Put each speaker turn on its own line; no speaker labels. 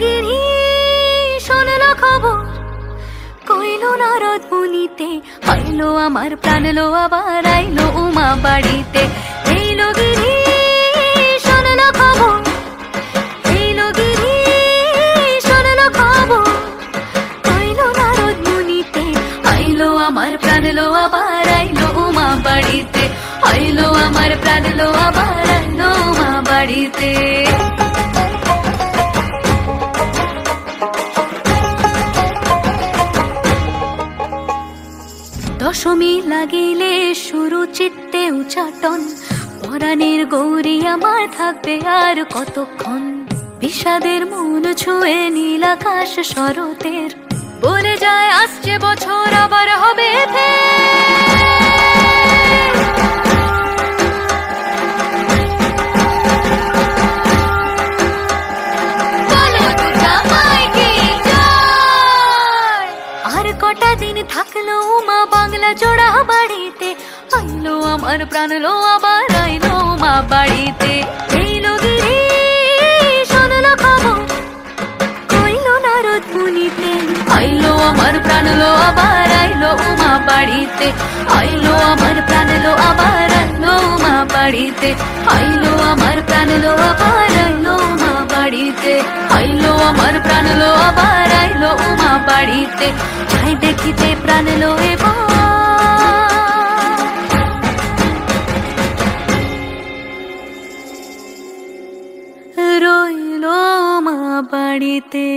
গিরি শোনলো খবর, কইলো নারদ মুনিতে, আইলো আমার প্রাণ লো আবার আইলো উমা বাড়িতে। এইলো গিরি শোনলো খবর, এইলো গিরি শোনলো খবর, কইলো নারদ মুনিতে, আইলো আমার প্রাণ লো আবার আইলো উমা বাড়িতে, আইলো আমার প্রাণ লো আবার আইলো উমা বাড়িতে। দশমী লাগিলে শুরু চিত্তে উচাটন, পরাণের গৌরী আমার থাকবে আর কতক্ষণ। বিষাদের মন ছুঁয়ে নীল আকাশ শরতের, বলে যায় আসছে বছর আবার হবে কটা দিন থাকলো উমা বাংলা জোড়া বাড়িতে, আইলো আমার প্রাণ লো আবার আইলো উমা বাড়িতে। এইলো গিরি শোনলো খবর, কইলো নারদ মুনিতে, আইলো আমার প্রাণ লো আবার আইলো উমা বাড়িতে, আইলো আমার প্রাণ লো আবার আইলো উমা বাড়িতে, আইলো আমার প্রাণ লো আবার আইলো উমা বাড়িতে, আইলো আমার প্রাণ লো আবার আইলো উমা বাড়িতে। যাই দেখিতে প্রাণ লো এবার রইলো মা বাড়িতে।